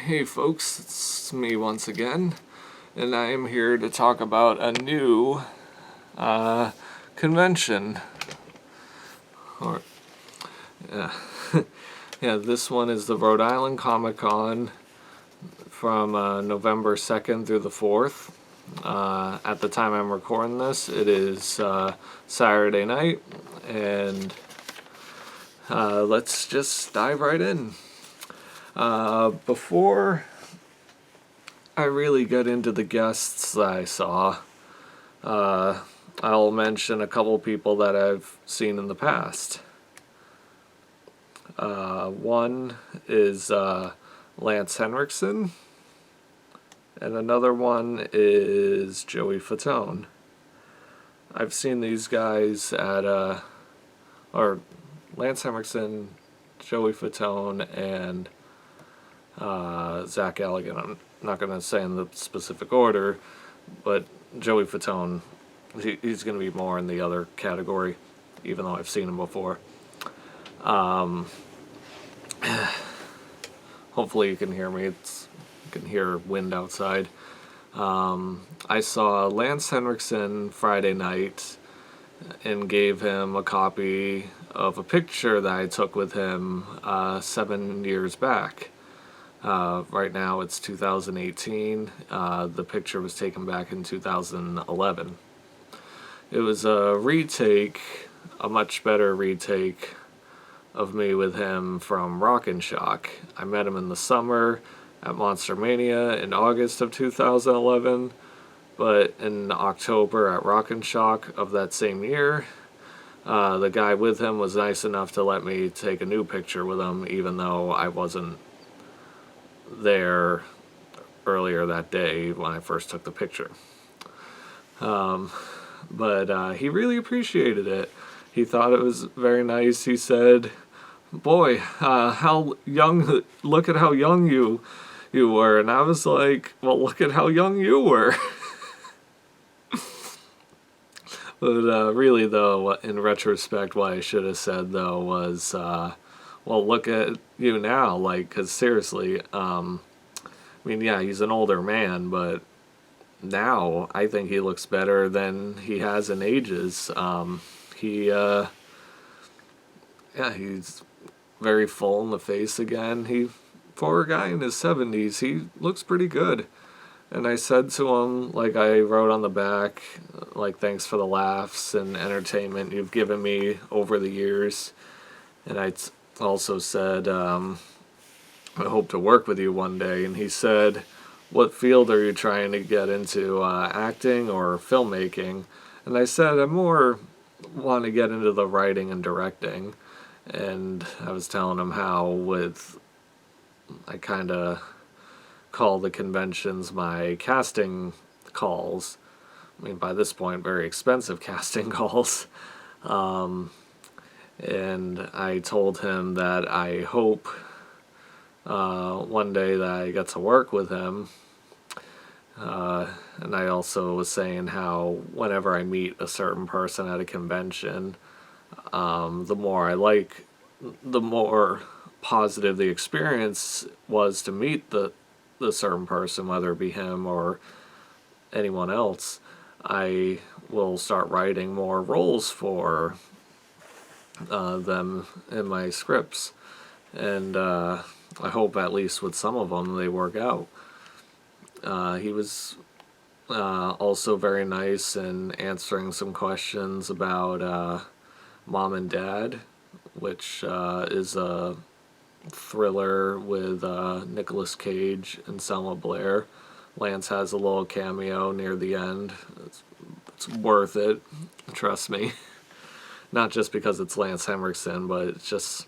Hey folks, it's me once again, and I am here to talk about a new convention. Or, yeah, yeah, this one is the Rhode Island Comic Con from November 2nd through the 4th. At the time I'm recording this, it is Saturday night, and let's just dive right in. Before I really get into the guests that I saw, I'll mention a couple people that I've seen in the past. One is Lance Henriksen, and another one is Joey Fatone. I've seen these guys at, or Lance Henriksen, Joey Fatone, and Zach Galligan. I'm not going to say in the specific order, but Joey Fatone, he's going to be more in the other category, even though I've seen him before. Hopefully you can hear me. You can hear wind outside. I saw Lance Henriksen Friday night and gave him a copy of a picture that I took with him 7 years back. Right now it's 2018. The picture was taken back in 2011. It was a retake, a much better retake of me with him from Rock and Shock. I met him in the summer at Monster Mania in August of 2011, but in October at Rock and Shock of that same year, the guy with him was nice enough to let me take a new picture with him, even though I wasn't there earlier that day when I first took the picture. But he really appreciated it. He thought it was very nice. He said, "Boy, how young! Look at how young you were." And I was like, "Well, look at how young you were." But really, though, in retrospect, what I should have said though was, "Well, look at you now." Like, because seriously, I mean, yeah, he's an older man, but now I think he looks better than he has in ages. He's very full in the face again. For a guy in his 70s, he looks pretty good. And I said to him, like I wrote on the back, like, thanks for the laughs and entertainment you've given me over the years. And I also said, I hope to work with you one day. And he said, what field are you trying to get into, acting or filmmaking? And I said, I more want to get into the writing and directing. And I was telling him how I kind of call the conventions my casting calls. I mean, by this point, very expensive casting calls. And I told him that I hope one day that I get to work with him. And I also was saying how whenever I meet a certain person at a convention, the more positive the experience was to meet the certain person, whether it be him or anyone else. I will start writing more roles for them in my scripts. And I hope at least with some of them they work out. He was also very nice in answering some questions about Mom and Dad, which is a thriller with Nicolas Cage and Selma Blair. Lance has a little cameo near the end. It's worth it, trust me. Not just because it's Lance Henriksen, but it's just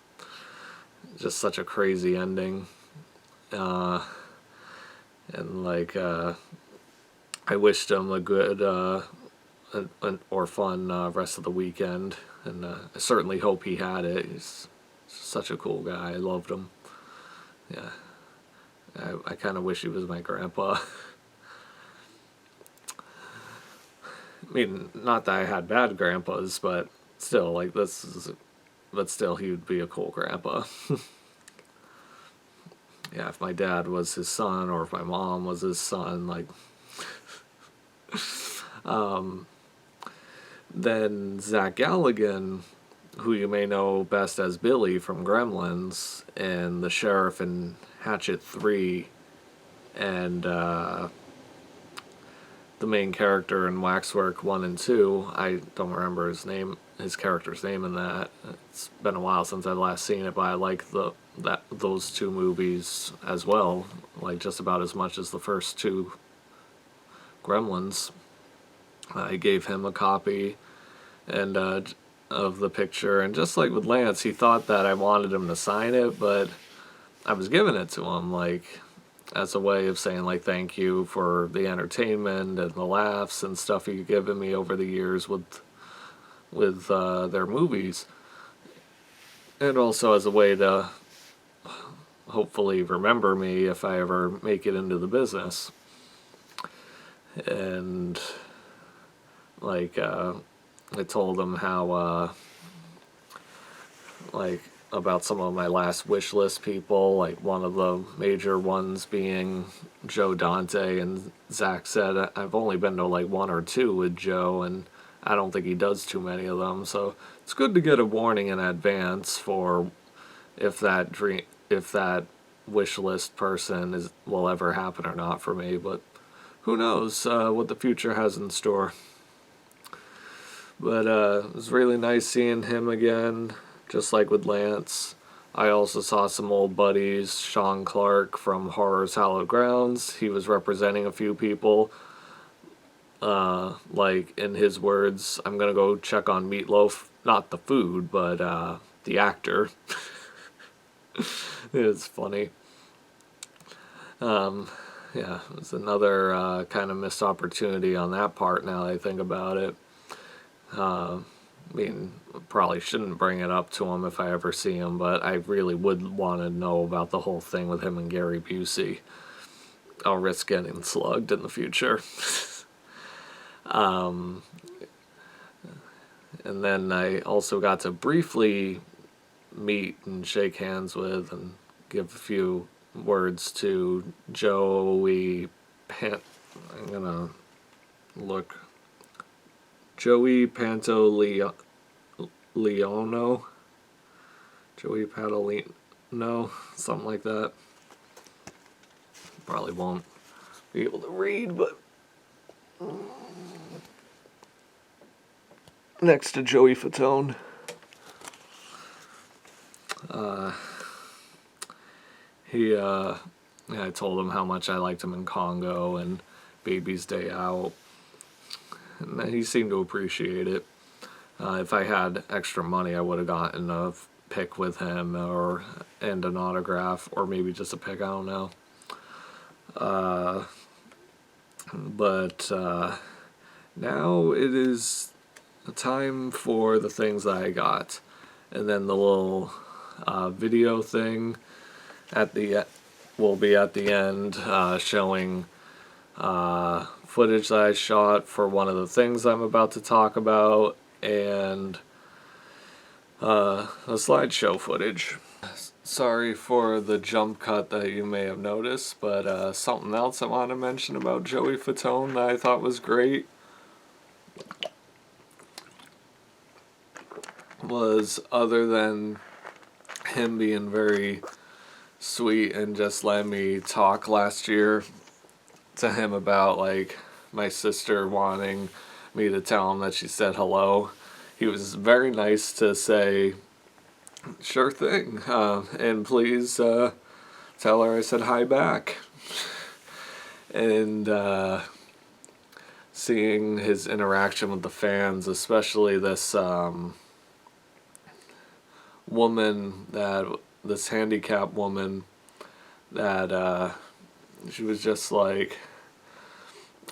such a crazy ending. And like, I wished him a good or fun rest of the weekend, and I certainly hope he had it. He's such a cool guy. I loved him. Yeah, I kind of wish he was my grandpa. I mean, not that I had bad grandpas, but still, like, but still, he would be a cool grandpa. yeah, if my dad was his son or if my mom was his son, like, then Zach Galligan, who you may know best as Billy from Gremlins, and the sheriff in Hatchet 3, and the main character in Waxwork 1 and 2. I don't remember his character's name in that. It's been a while since I've last seen it, but I like those two movies as well, like just about as much as the first two Gremlins. I gave him a copy and of the picture, and just like with Lance, he thought that I wanted him to sign it, but I was giving it to him, like, as a way of saying, like, thank you for the entertainment and the laughs and stuff you've given me over the years with their movies. And also as a way to hopefully remember me if I ever make it into the business. And, like, I told him how, like, about some of my last wish list people, like one of the major ones being Joe Dante, and Zach said I've only been to like 1 or 2 with Joe, and I don't think he does too many of them, so it's good to get a warning in advance for if that wish list person will ever happen or not for me, but who knows what the future has in store. But it was really nice seeing him again. Just like with Lance, I also saw some old buddies, Sean Clark from Horror's Hallowed Grounds. He was representing a few people. Like, in his words, I'm going to go check on Meatloaf. Not the food, but the actor. It's funny. Yeah, it was another kind of missed opportunity on that part now that I think about it. I mean, probably shouldn't bring it up to him if I ever see him, but I really would want to know about the whole thing with him and Gary Busey. I'll risk getting slugged in the future. And then I also got to briefly meet and shake hands with and give a few words to Joey I'm gonna look. Joey Pantoliano. Joey Pantoliano, something like that. Probably won't be able to read, but next to Joey Fatone. I told him how much I liked him in Congo and Baby's Day Out, and he seemed to appreciate it. If I had extra money, I would have gotten a pic with him and an autograph, or maybe just a pic, I don't know. But now it is time for the things that I got. And then the little video thing will be at the end, showing footage that I shot for one of the things I'm about to talk about, and a slideshow footage. Sorry for the jump cut that you may have noticed, but something else I want to mention about Joey Fatone that I thought was great was, other than him being very sweet and just letting me talk last year to him about, like, my sister wanting me to tell him that she said hello, he was very nice to say, sure thing, and please tell her I said hi back. And seeing his interaction with the fans, especially this this handicapped woman that she was just like,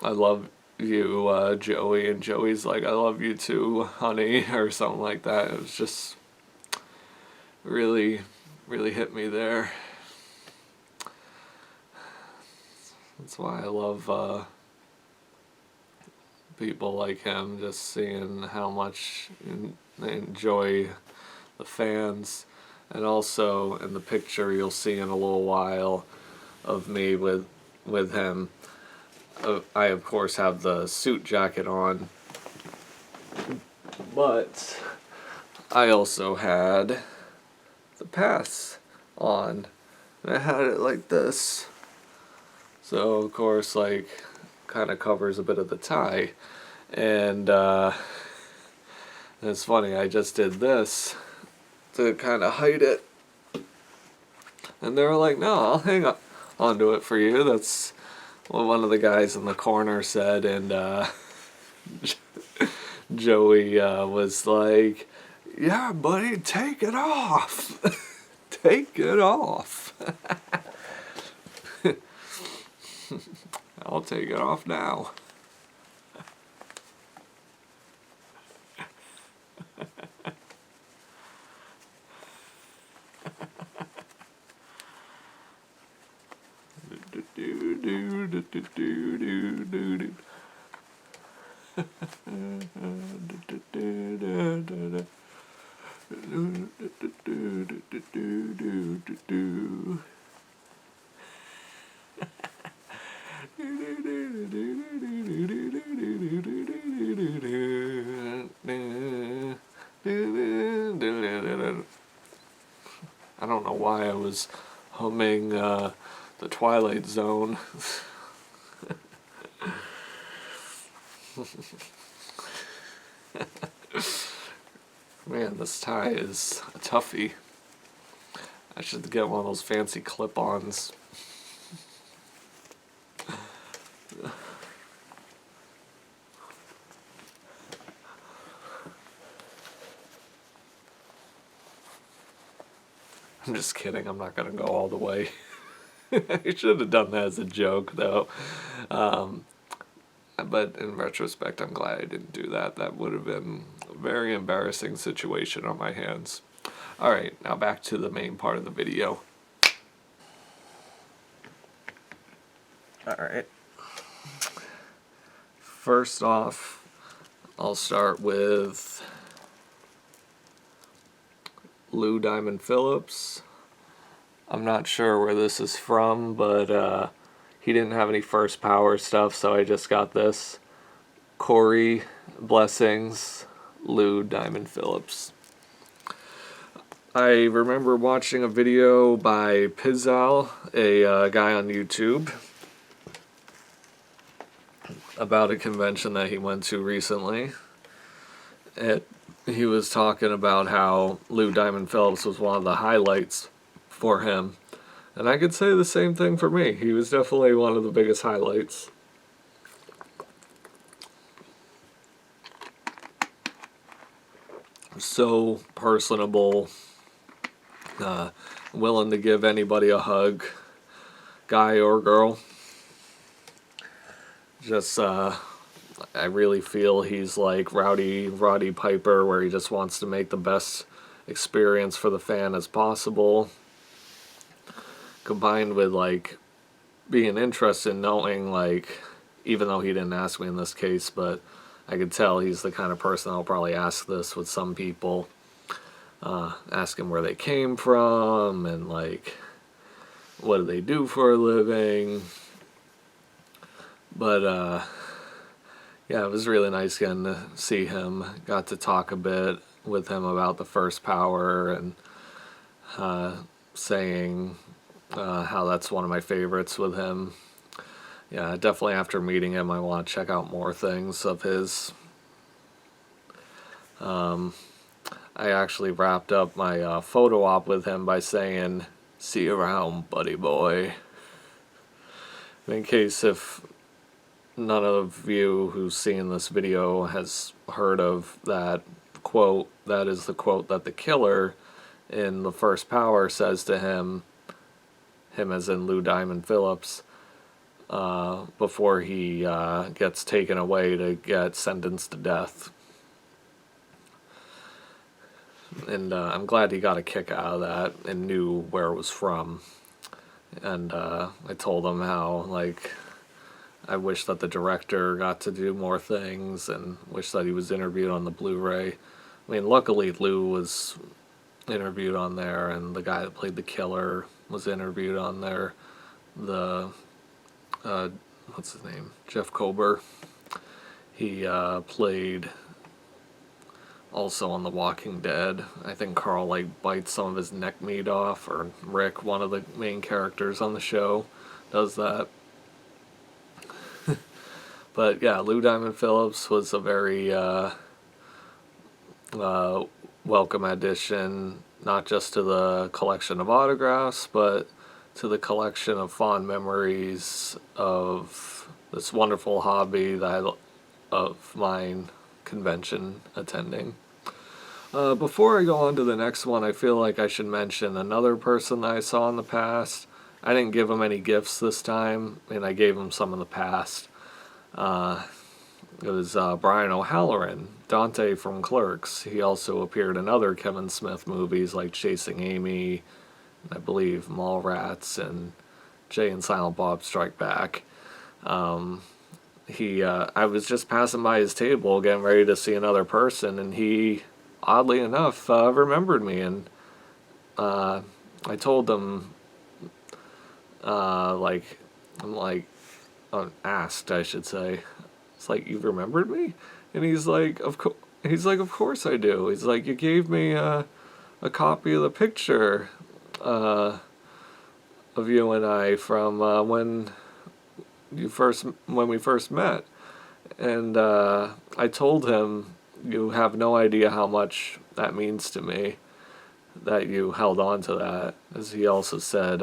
I love you, Joey, and Joey's like, I love you too, honey, or something like that. It was just really, really hit me there. That's why I love people like him, just seeing how much they enjoy the fans. And also in the picture you'll see in a little while of me with him, I of course have the suit jacket on, but I also had the pass on. And I had it like this. So of course, like, kind of covers a bit of the tie. And it's funny, I just did this to kind of hide it. And they were like, no, I'll hang onto it for you. That's what one of the guys in the corner said. And Joey was like, yeah, buddy, take it off. Take it off. I'll take it off now. I don't know why I was humming the Twilight Zone. Man, this tie is a toughie. I should get one of those fancy clip-ons. I'm just kidding, I'm not gonna go all the way. I should have done that as a joke, though. But in retrospect, I'm glad I didn't do that. That would have been a very embarrassing situation on my hands. Alright, now back to the main part of the video. Alright. First off, I'll start with Lou Diamond Phillips. I'm not sure where this is from, but he didn't have any First Power stuff, so I just got this. Corey Blessings, Lou Diamond Phillips. I remember watching a video by Pizzal, a guy on YouTube, about a convention that he went to recently. He was talking about how Lou Diamond Phillips was one of the highlights for him. And I could say the same thing for me. He was definitely one of the biggest highlights. So personable, willing to give anybody a hug, guy or girl. Just, I really feel he's like Roddy Piper, where he just wants to make the best experience for the fan as possible, combined with like being interested in knowing, like, even though he didn't ask me in this case, but I could tell he's the kind of person that'll probably ask this with some people, ask them where they came from and like what do they do for a living. But yeah, it was really nice getting to see him. Got to talk a bit with him about the First Power and saying how that's one of my favorites with him. Yeah, definitely after meeting him, I want to check out more things of his. I actually wrapped up my photo op with him by saying, "See you around, buddy boy." In case if none of you who's seen this video has heard of that quote, that is the quote that the killer in the First Power says to him as in Lou Diamond Phillips, before he gets taken away to get sentenced to death. And I'm glad he got a kick out of that and knew where it was from. And I told him how, like, I wish that the director got to do more things and wish that he was interviewed on the Blu-ray. I mean, luckily Lou was interviewed on there, and the guy that played the killer was interviewed on there. The what's his name? Jeff Kober. He played also on The Walking Dead. I think Carl like bites some of his neck meat off, or Rick, one of the main characters on the show, does that. But yeah, Lou Diamond Phillips was a very welcome addition, not just to the collection of autographs, but to the collection of fond memories of this wonderful hobby of mine, convention attending. Before I go on to the next one, I feel like I should mention another person that I saw in the past. I didn't give him any gifts this time, and I gave him some in the past. It was Brian O'Halloran, Dante from Clerks. He also appeared in other Kevin Smith movies like Chasing Amy, and I believe Mallrats, and Jay and Silent Bob Strike Back. I was just passing by his table getting ready to see another person, and he, oddly enough, remembered me, and I told him, asked, I should say. It's like, you remembered me? And he's like, of course I do. He's like, you gave me a copy of the picture of you and I from when we first met. And I told him, you have no idea how much that means to me that you held on to that. As he also said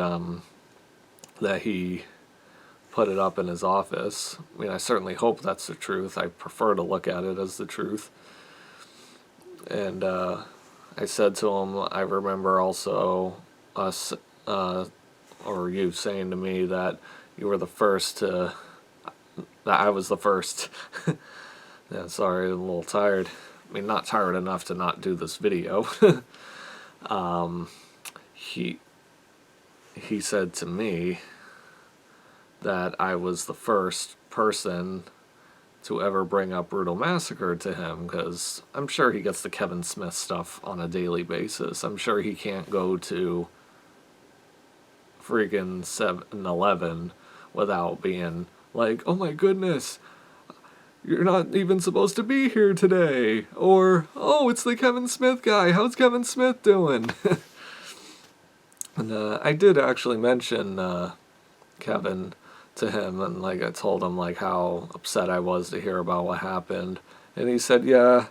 that he put it up in his office. I mean, I certainly hope that's the truth. I prefer to look at it as the truth. And I said to him, I remember also us, or you saying to me that you were the first that I was the first. Yeah, sorry, I'm a little tired. I mean, not tired enough to not do this video. He said to me that I was the first person to ever bring up Brutal Massacre to him, because I'm sure he gets the Kevin Smith stuff on a daily basis. I'm sure he can't go to freaking 7-Eleven without being like, oh my goodness, you're not even supposed to be here today. Or, oh, it's the Kevin Smith guy. How's Kevin Smith doing? And I did actually mention Kevin to him, and like I told him like how upset I was to hear about what happened. And he said, yeah,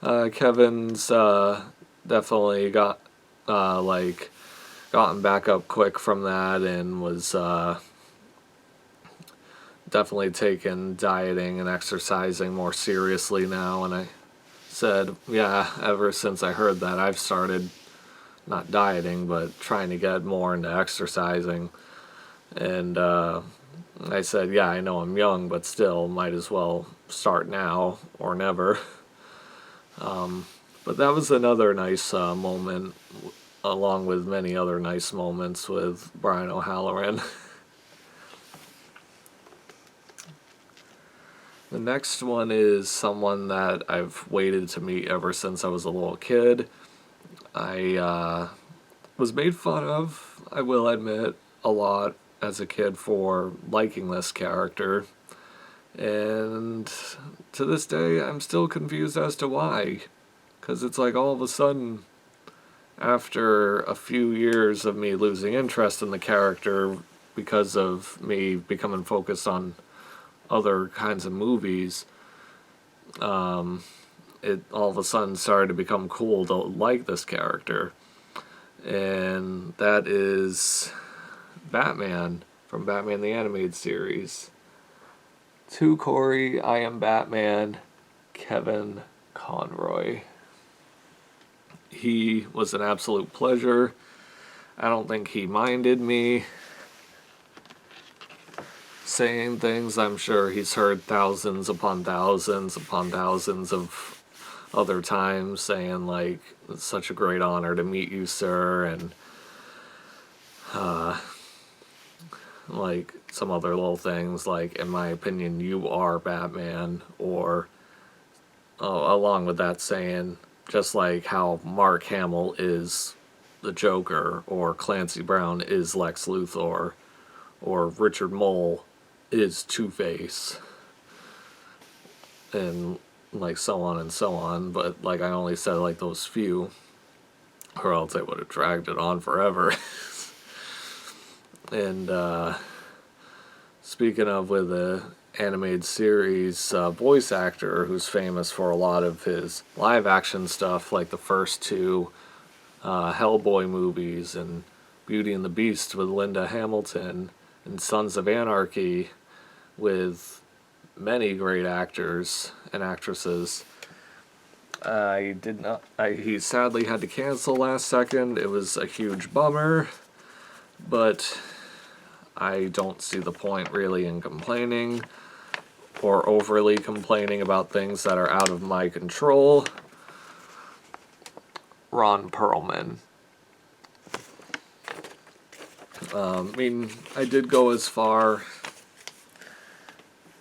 Kevin's definitely gotten back up quick from that, and was definitely taking dieting and exercising more seriously now. And I said, yeah, ever since I heard that, I've started not dieting, but trying to get more into exercising. And I said, yeah, I know I'm young, but still, might as well start now or never. But that was another nice moment, along with many other nice moments with Brian O'Halloran. The next one is someone that I've waited to meet ever since I was a little kid. I was made fun of, I will admit, a lot as a kid for liking this character. And to this day, I'm still confused as to why. Because it's like all of a sudden, after a few years of me losing interest in the character because of me becoming focused on other kinds of movies, it all of a sudden started to become cool to like this character. And that is Batman from Batman the Animated Series. To Corey, I am Batman, Kevin Conroy. He was an absolute pleasure. I don't think he minded me saying things. I'm sure he's heard thousands upon thousands of other times saying, like, it's such a great honor to meet you, sir, and like some other little things like, in my opinion, you are Batman, or along with that saying, just like how Mark Hamill is the Joker, or Clancy Brown is Lex Luthor, or Richard Mole is Two-Face, and like so on and so on. But like I only said like those few, or else I would have dragged it on forever. And speaking of, with the animated series, voice actor who's famous for a lot of his live action stuff, like the first two Hellboy movies and Beauty and the Beast with Linda Hamilton, and Sons of Anarchy with many great actors and actresses. He sadly had to cancel last second. It was a huge bummer, but I don't see the point really in complaining or overly complaining about things that are out of my control. Ron Perlman. I mean, I did go as far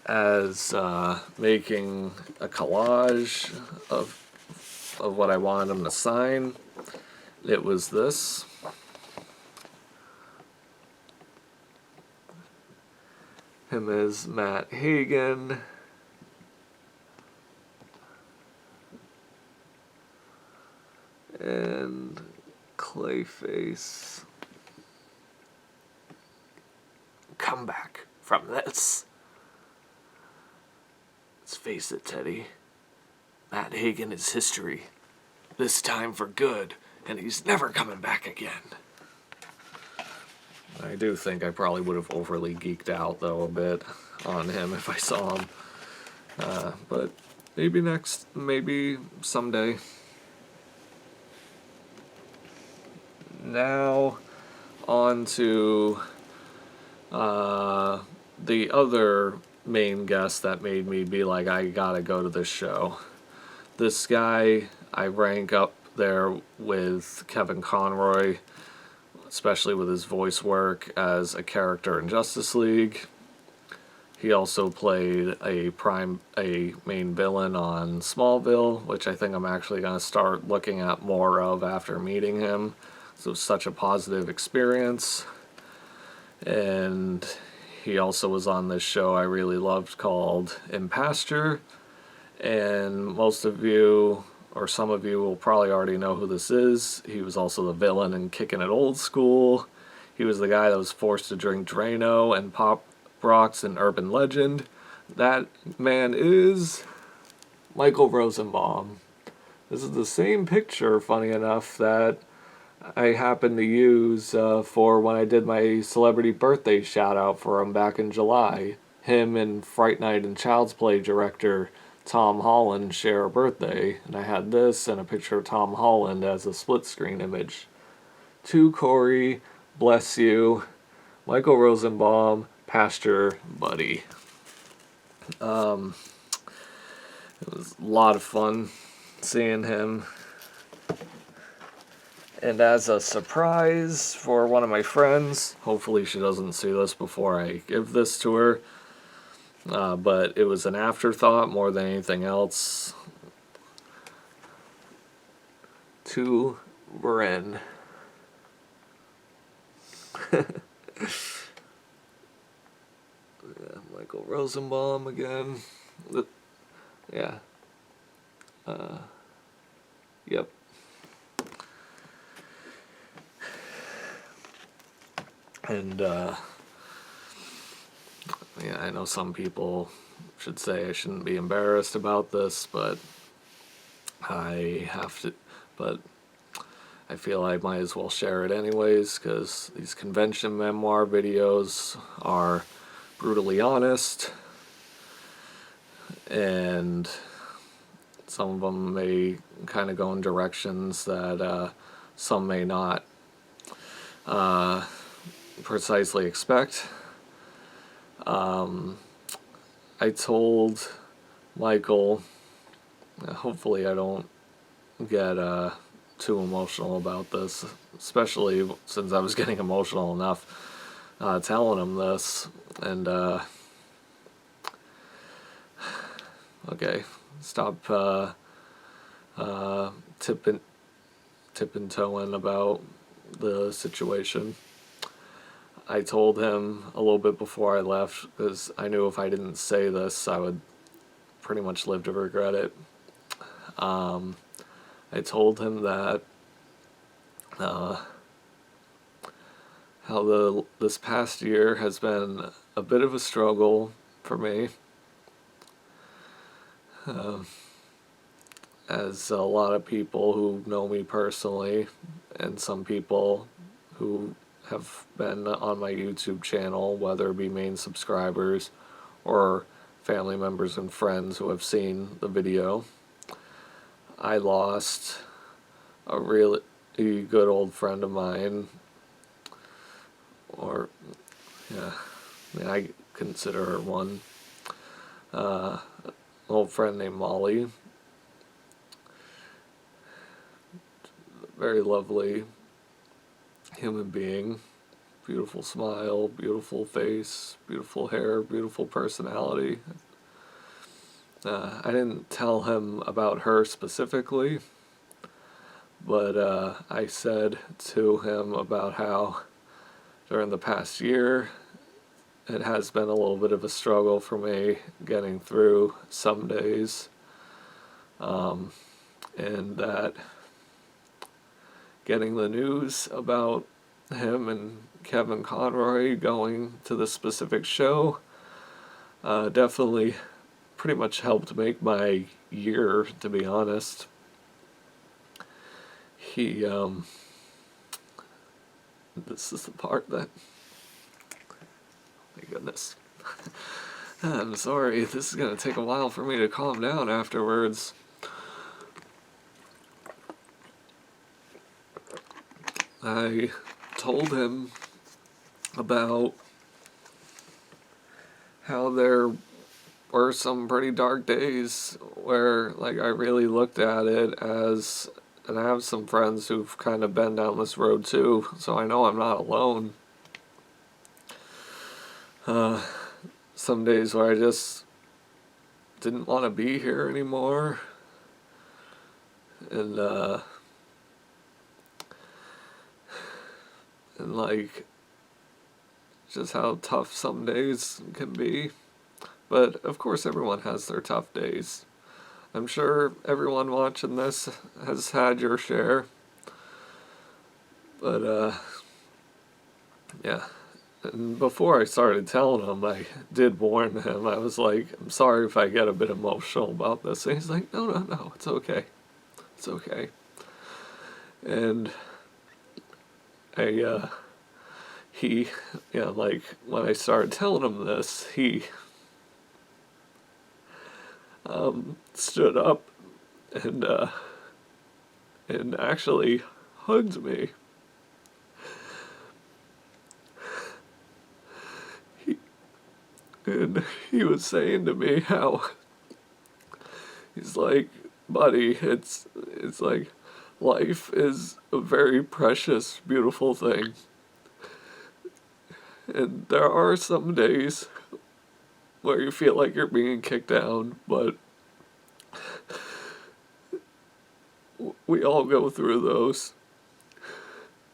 as making a collage of what I wanted him to sign. It was this. Him as Matt Hagen. And Clayface. Come back from this. Let's face it, Teddy. Matt Hagen is history. This time for good, and he's never coming back again. I do think I probably would have overly geeked out, though, a bit on him if I saw him. But maybe someday. Now, on to the other main guest that made me be like, I gotta go to this show. This guy I rank up there with Kevin Conroy, especially with his voice work as a character in Justice League. He also played a main villain on Smallville, which I think I'm actually going to start looking at more of after meeting him. So it was such a positive experience. And he also was on this show I really loved called Impasture. And most of you, or some of you, will probably already know who this is. He was also the villain in Kickin' It Old School. He was the guy that was forced to drink Drano and pop rocks in Urban Legend. That man is Michael Rosenbaum. This is the same picture, funny enough, that I happened to use for when I did my celebrity birthday shout out for him back in July. Him and Fright Night and Child's Play director Tom Holland share a birthday, and I had this and a picture of Tom Holland as a split screen image. To Corey, bless you, Michael Rosenbaum, Pastor Buddy. It was a lot of fun seeing him. And as a surprise for one of my friends, hopefully she doesn't see this before I give this to her, but it was an afterthought more than anything else. To Bryn. Yeah, Michael Rosenbaum again. Yeah. Yep. And, yeah, I know some people should say I shouldn't be embarrassed about this, but I have to, but I feel I might as well share it anyways, because these convention memoir videos are brutally honest, and some of them may kind of go in directions that some may not precisely expect. I told Michael, hopefully I don't get too emotional about this, especially since I was getting emotional enough telling him this, and okay, stop tiptoeing about the situation. I told him a little bit before I left, because I knew if I didn't say this, I would pretty much live to regret it. I told him that how this past year has been a bit of a struggle for me, as a lot of people who know me personally, and some people who have been on my YouTube channel, whether it be main subscribers or family members and friends who have seen the video, I lost a really good old friend of mine, or, yeah, I mean, I consider her one, an old friend named Molly. Very lovely human being, beautiful smile, beautiful face, beautiful hair, beautiful personality. I didn't tell him about her specifically, but I said to him about how during the past year it has been a little bit of a struggle for me getting through some days, and that getting the news about him and Kevin Conroy going to the specific show definitely pretty much helped make my year, to be honest. This is the part that, my goodness. I'm sorry, this is going to take a while for me to calm down afterwards. I told him about how there were some pretty dark days where, like, I really looked at it as, and I have some friends who've kind of been down this road too, so I know I'm not alone. Some days where I just didn't want to be here anymore, and like, just how tough some days can be. But of course everyone has their tough days. I'm sure everyone watching this has had your share. But yeah. And before I started telling him, I did warn him. I was like, I'm sorry if I get a bit emotional about this. And he's like, no, it's okay. It's okay. And like, when I started telling him this, he stood up and actually hugged me. And he was saying to me how, he's like, buddy, it's like, life is a very precious, beautiful thing. And there are some days where you feel like you're being kicked down, but we all go through those.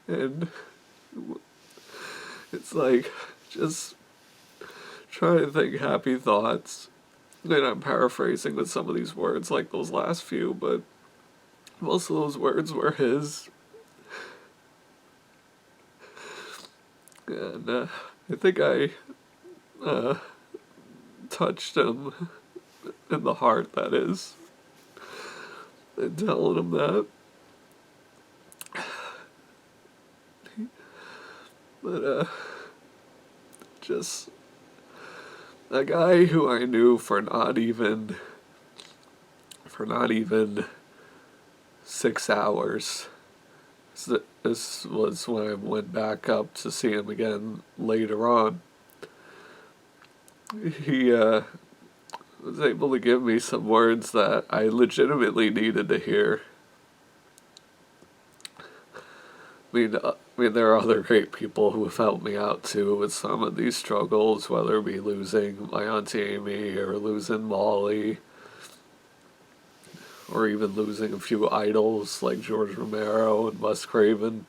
And it's like, just try to think happy thoughts. And I'm paraphrasing with some of these words, like those last few, but most of those words were his. And I think I touched him in the heart, that is, and telling him that. But just a guy who I knew for not even 6 hours. This was when I went back up to see him again later on. He was able to give me some words that I legitimately needed to hear. I mean, there are other great people who have helped me out too with some of these struggles, whether it be losing my Auntie Amy or losing Molly, or even losing a few idols like George Romero and Wes Craven.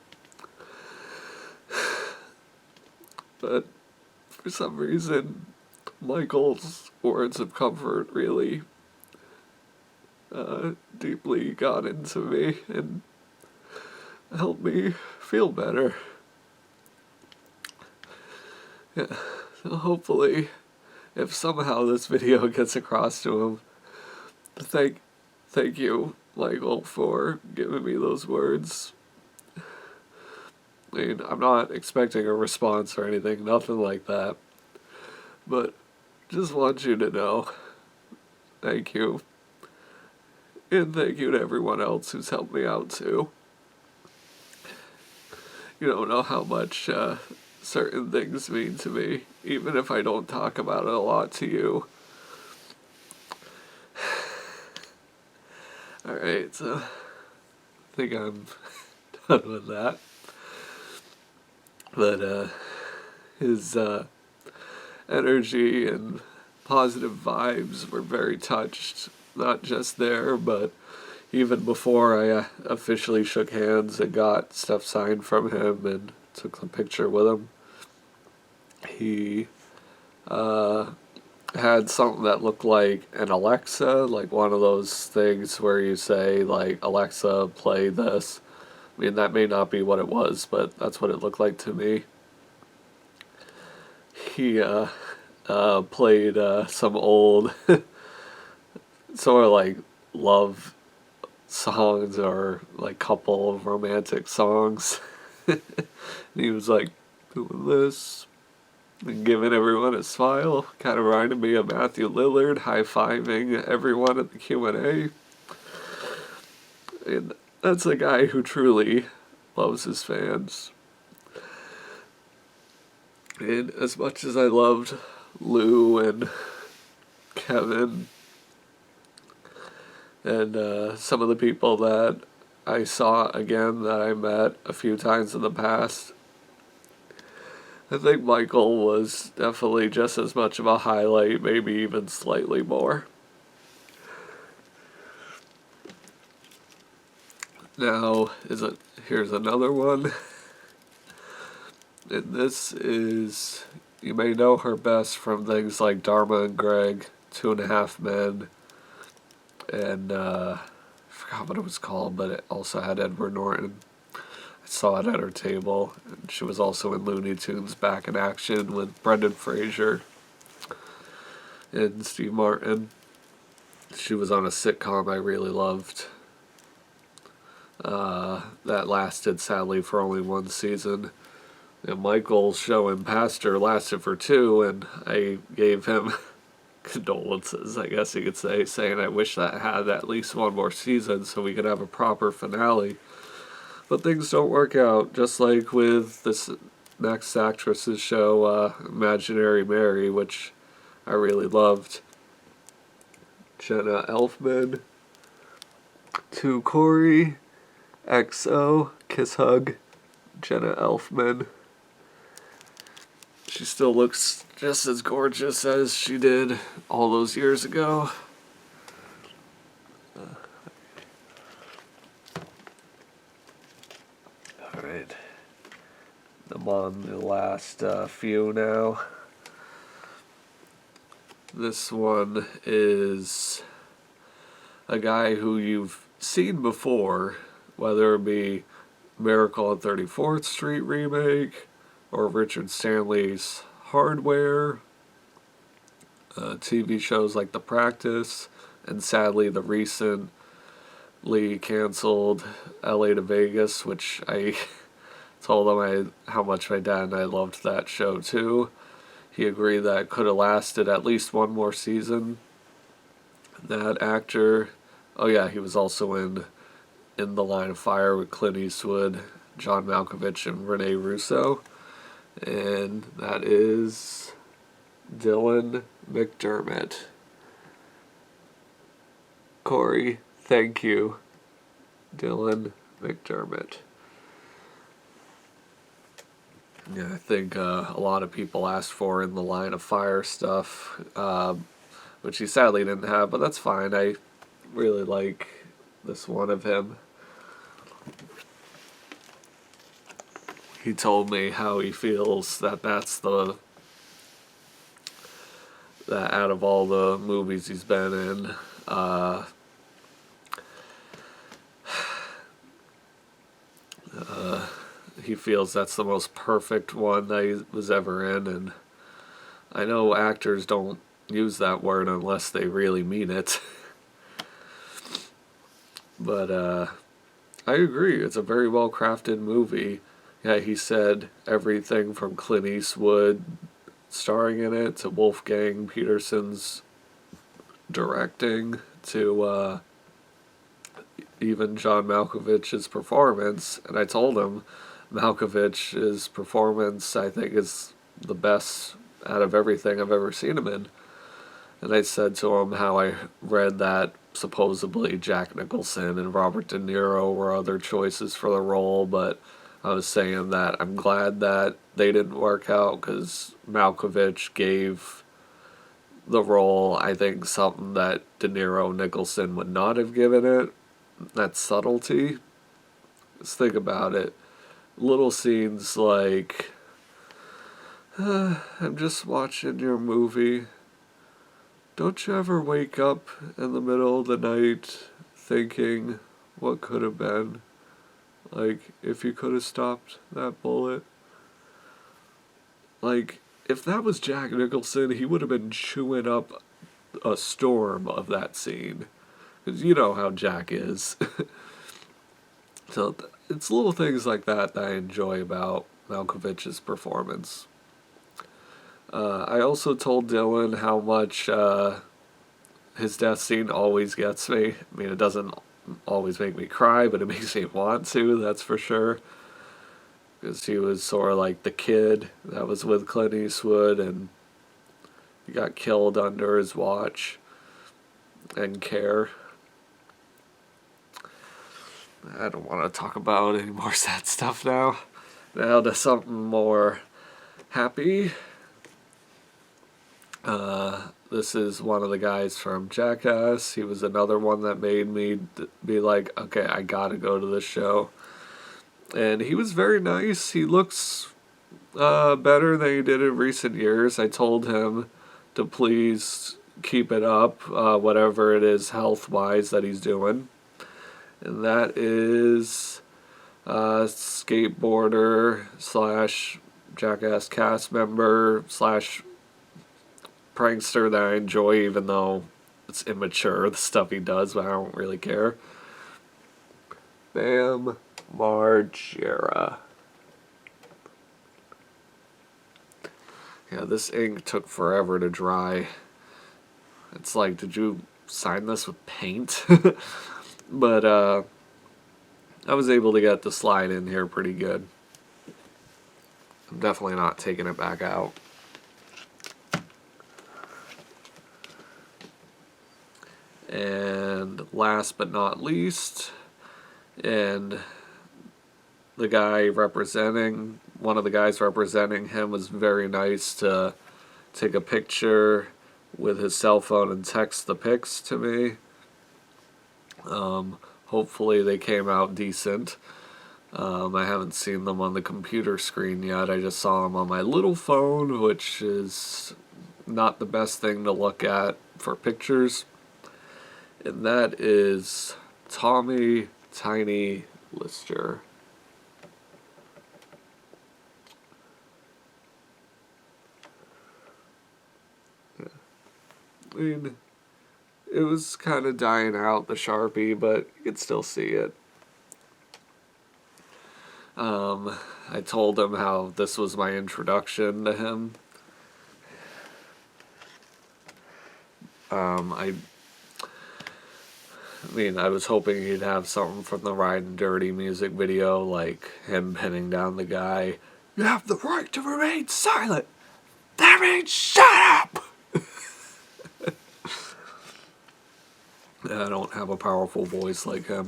But for some reason, Michael's words of comfort really deeply got into me and helped me feel better. Yeah, so hopefully, if somehow this video gets across to him, thank you, Michael, for giving me those words. I mean, I'm not expecting a response or anything, nothing like that. But just want you to know, thank you. And thank you to everyone else who's helped me out too. You don't know how much certain things mean to me, even if I don't talk about it a lot to you. Alright, so I think I'm done with that. But his energy and positive vibes were very touched, not just there, but even before I officially shook hands and got stuff signed from him and took a picture with him. He had something that looked like an Alexa, like one of those things where you say, like, Alexa, play this. I mean, that may not be what it was, but that's what it looked like to me. He played some old sort of like love songs or like couple of romantic songs. And he was like doing this and giving everyone a smile. Kind of reminded me of Matthew Lillard high-fiving everyone at the Q&A. And that's a guy who truly loves his fans. And as much as I loved Lou and Kevin and some of the people that I saw again that I met a few times in the past, I think Michael was definitely just as much of a highlight, maybe even slightly more. Now, here's another one. And this is, you may know her best from things like Dharma and Greg, 2.5 Men, and I forgot what it was called, but it also had Edward Norton. I saw it at her table, and she was also in Looney Tunes Back in Action with Brendan Fraser and Steve Martin. She was on a sitcom I really loved. That lasted, sadly, for only one season. And Michael's show in Pastor lasted for 2, and I gave him condolences, I guess you could say, saying I wish that had at least one more season so we could have a proper finale. But things don't work out, just like with this next actress's show, Imaginary Mary, which I really loved. Jenna Elfman, to Corey, XO, kiss hug, Jenna Elfman. She still looks just as gorgeous as she did all those years ago. Alright. I'm on the last few now. This one is a guy who you've seen before, whether it be Miracle on 34th Street remake, or Richard Stanley's Hardware, TV shows like The Practice, and sadly the recently canceled LA to Vegas, which I told him how much my dad and I loved that show too. He agreed that it could have lasted at least one more season. That actor, oh yeah, he was also in The Line of Fire with Clint Eastwood, John Malkovich, and Rene Russo. And that is Dylan McDermott. Corey, thank you, Dylan McDermott. Yeah, I think a lot of people asked for in The Line of Fire stuff, which he sadly didn't have, but that's fine. I really like this one of him. He told me how he feels that that out of all the movies he's been in, he feels that's the most perfect one that he was ever in. And I know actors don't use that word unless they really mean it. But I agree, it's a very well crafted movie. Yeah, he said everything from Clint Eastwood starring in it to Wolfgang Petersen's directing to even John Malkovich's performance. And I told him Malkovich's performance, I think, is the best out of everything I've ever seen him in. And I said to him how I read that supposedly Jack Nicholson and Robert De Niro were other choices for the role, but I was saying that I'm glad that they didn't work out because Malkovich gave the role, I think, something that De Niro and Nicholson would not have given it. That subtlety. Just think about it. Little scenes like, I'm just watching your movie. Don't you ever wake up in the middle of the night thinking, what could have been? Like, if you could have stopped that bullet. Like, if that was Jack Nicholson, he would have been chewing up a storm of that scene. Because you know how Jack is. So, it's little things like that I enjoy about Malkovich's performance. I also told Dylan how much his death scene always gets me. I mean, it doesn't always make me cry, but it makes me want to, that's for sure. Because he was sort of like the kid that was with Clint Eastwood, and he got killed under his watch and care. I don't want to talk about any more sad stuff now. Now to something more happy. This is one of the guys from Jackass. He was another one that made me be like, okay, I gotta go to this show. And he was very nice. He looks better than he did in recent years. I told him to please keep it up, whatever it is health-wise that he's doing. And that is skateboarder slash Jackass cast member slash prankster that I enjoy, even though it's immature, the stuff he does, but I don't really care. Bam Margera. Yeah, this ink took forever to dry. It's like, did you sign this with paint? But I was able to get the slide in here pretty good. I'm definitely not taking it back out. And last but not least, and the guy representing, one of the guys representing him was very nice to take a picture with his cell phone and text the pics to me. Hopefully they came out decent. I haven't seen them on the computer screen yet. I just saw them on my little phone, which is not the best thing to look at for pictures. And that is Tommy Tiny Lister. Yeah. I mean, it was kind of dying out, the Sharpie, but you could still see it. I told him how this was my introduction to him. I mean, I was hoping he'd have something from the Riding Dirty music video, like him pinning down the guy. You have the right to remain silent. That means shut up! I don't have a powerful voice like him.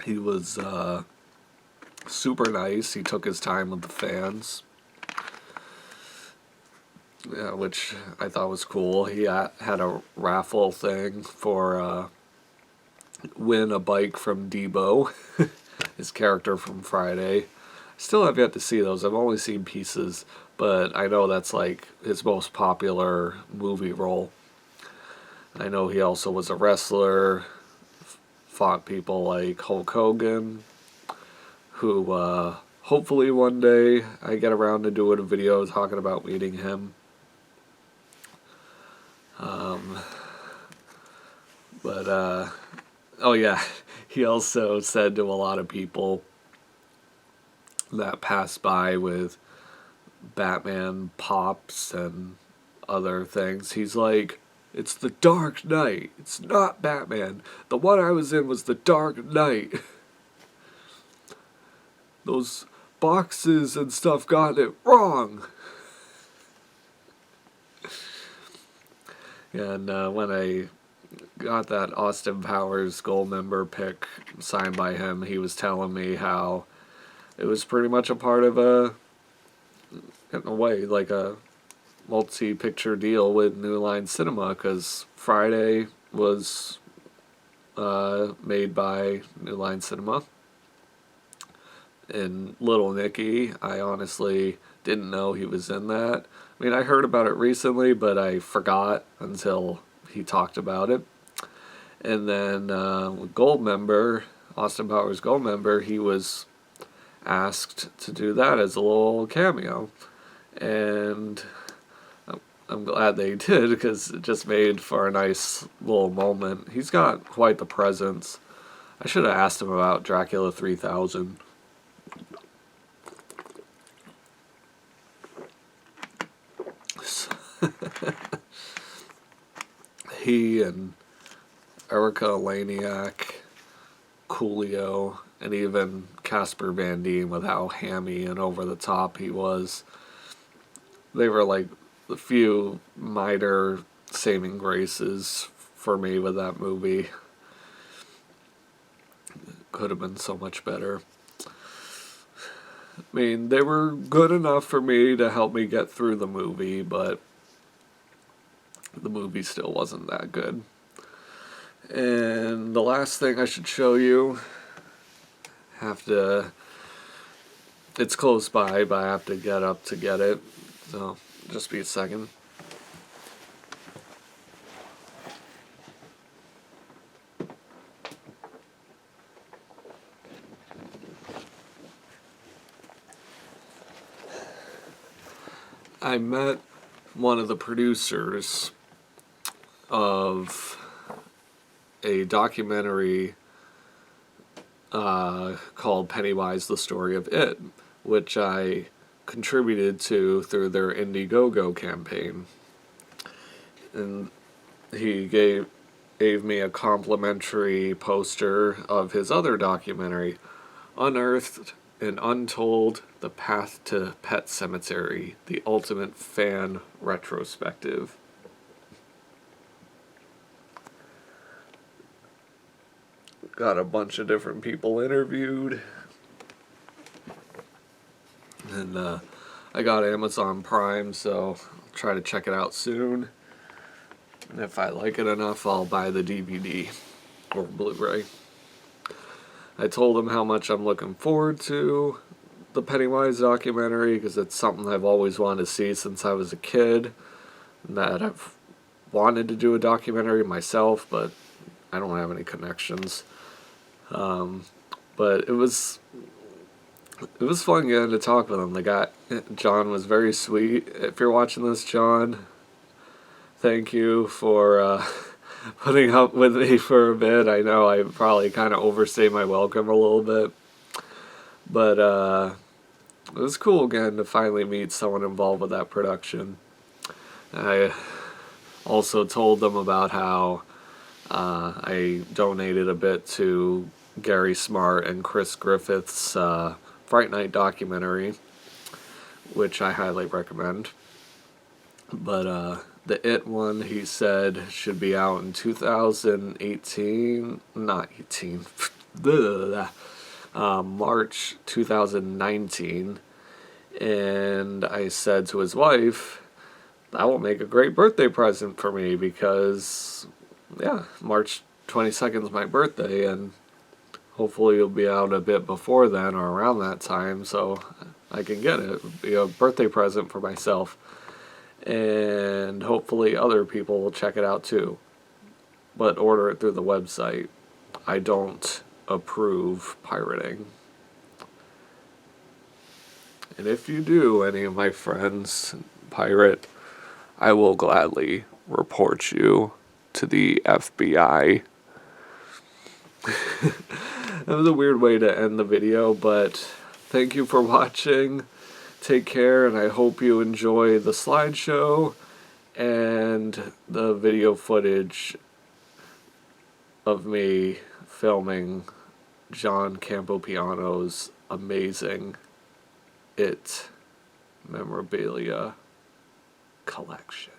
He was super nice. He took his time with the fans. which I thought was cool. He had a raffle thing for win a bike from Debo, his character from Friday. Still have yet to see those. I've only seen pieces, but I know that's like his most popular movie role. I know he also was a wrestler, fought people like Hulk Hogan, who hopefully one day I get around to doing a video talking about meeting him. Oh yeah, he also said to a lot of people that passed by with Batman pops and other things, he's like, it's the Dark Knight. It's not Batman. The one I was in was the Dark Knight. Those boxes and stuff got it wrong. And when I got that Austin Powers Goldmember pick signed by him, he was telling me how it was pretty much a part of in a way, like a multi-picture deal with New Line Cinema, because Friday was made by New Line Cinema. And Little Nicky, I honestly didn't know he was in that. I mean, I heard about it recently, but I forgot until he talked about it. And then with Goldmember, Austin Powers Goldmember, he was asked to do that as a little cameo. And I'm glad they did, because it just made for a nice little moment. He's got quite the presence. I should have asked him about Dracula 3000. He and Erica Laniak, Coolio, and even Casper Van Dien, with how hammy and over the top he was, they were like the few minor saving graces for me with that movie. Could have been so much better. I mean, they were good enough for me to help me get through the movie, but the movie still wasn't that good. And the last thing I should show you, it's close by, but I have to get up to get it, so just be a second. I met one of the producers of a documentary called Pennywise, the Story of It, which I contributed to through their Indiegogo campaign. And he gave me a complimentary poster of his other documentary, Unearthed and Untold, The Path to Pet Cemetery, the Ultimate Fan Retrospective. Got a bunch of different people interviewed. And I got Amazon Prime, so I'll try to check it out soon. And if I like it enough, I'll buy the DVD or Blu-ray. I told him how much I'm looking forward to the Pennywise documentary, because it's something I've always wanted to see since I was a kid. And that I've wanted to do a documentary myself, but I don't have any connections. But it was fun getting to talk with him. John was very sweet. If you're watching this, John, thank you for putting up with me for a bit. I know I probably kind of overstayed my welcome a little bit. But it was cool again to finally meet someone involved with that production. I also told them about how I donated a bit to Gary Smart and Chris Griffith's Fright Night documentary, which I highly recommend. But the It one, he said, should be out in 2018, not 18, March 2019. And I said to his wife, that will make a great birthday present for me because, yeah, March 22nd is my birthday, and hopefully it'll be out a bit before then or around that time so I can get it. It'll be a birthday present for myself. And hopefully other people will check it out too. But order it through the website. I don't approve pirating. And if you do, any of my friends pirate, I will gladly report you to the FBI. That was a weird way to end the video, but thank you for watching. Take care, and I hope you enjoy the slideshow and the video footage of me filming John Campopiano's amazing It memorabilia collection.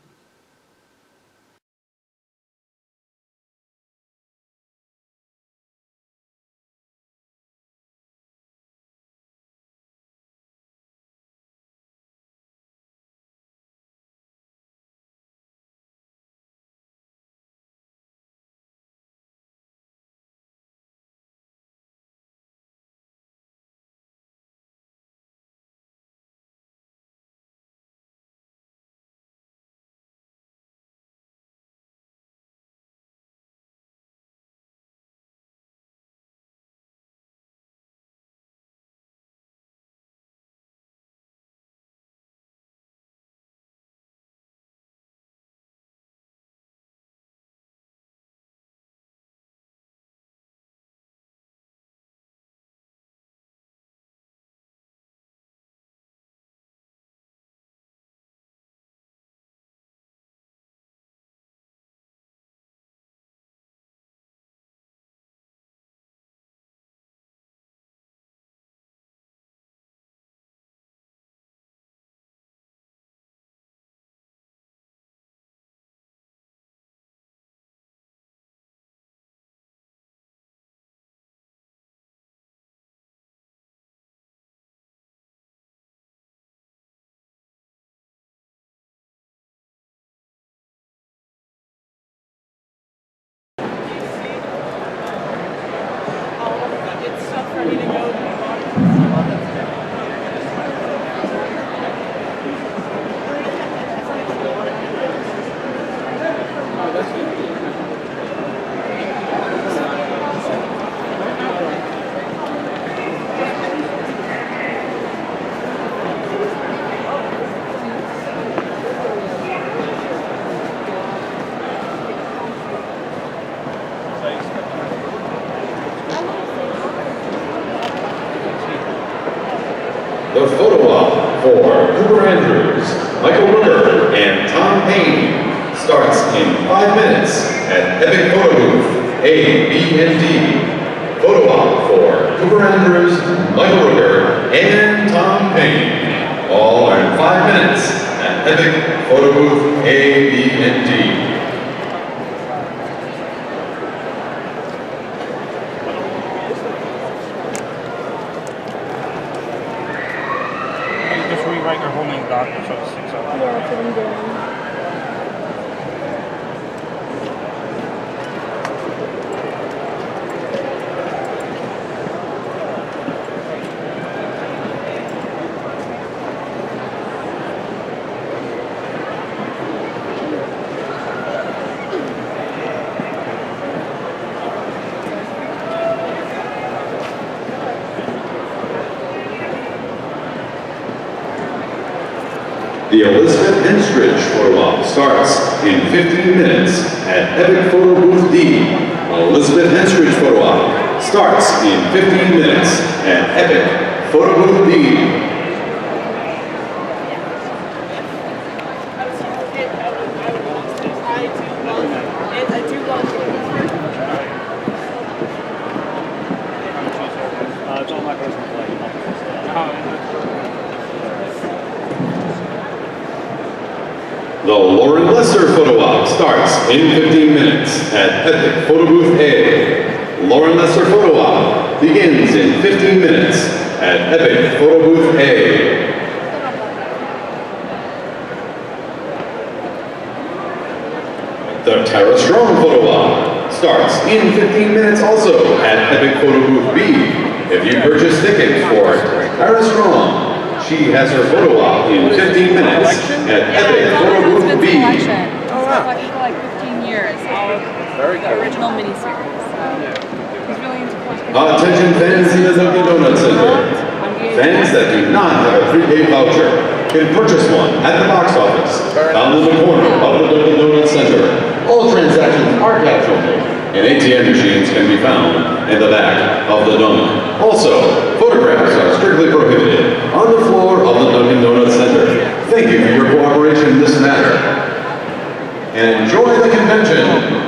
Ready to go. The photo op for Cooper Andrews, Michael Rooker, and Tom Payne starts in 5 minutes at Epic Photo Booth A, B, and D. Photo op for Cooper Andrews, Michael Rooker, and Tom Payne. All are in 5 minutes at Epic Photo Booth A, B, and D. Just rewrite your whole name doc so it sticks out. Yeah, that's what I'm doing. The Elizabeth Henstridge photo op starts in 15 minutes at Epic Photo Booth D. Elizabeth Henstridge photo op starts in 15 minutes at Epic Photo Booth D. It's all my personal play. The Lauren Lesser photo op starts in 15 minutes at Epic Photo Booth A. Lauren Lesser photo op begins in 15 minutes at Epic Photo Booth A. The Tara Strong photo op starts in 15 minutes also at Epic Photo Booth B. If you purchase tickets for Tara Strong, she has her photo op in 15 minutes at Epic Photo Booth B. Collection. It's been collected for like 15 years, all of the original miniseries. So he's really into collecting. Attention fans in the Dunkin' Donuts Center. Fans that do not have a prepaid voucher can purchase one at the box office, found in the corner of the Dunkin' Donuts Center. All transactions are cash only, and ATM machines can be found in the back of the Dunk. Also, photographs are strictly prohibited on the floor of the Dunkin' Donuts Center. Thank you for your cooperation in this matter. And enjoy the convention.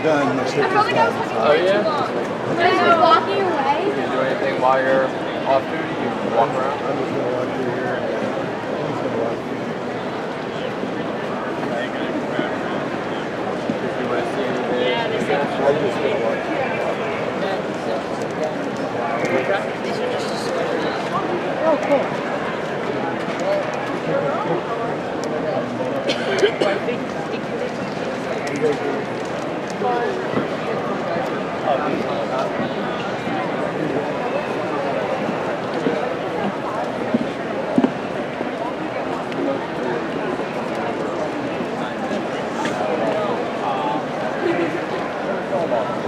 Done. I felt like I was talking too long. When I was walking away. You do anything while you're off duty? You walk around? I'm just going to walk through here. I'm just going to walk through here. If you want to see anything, I'm just going to walk through here. Oh, cool. Come on.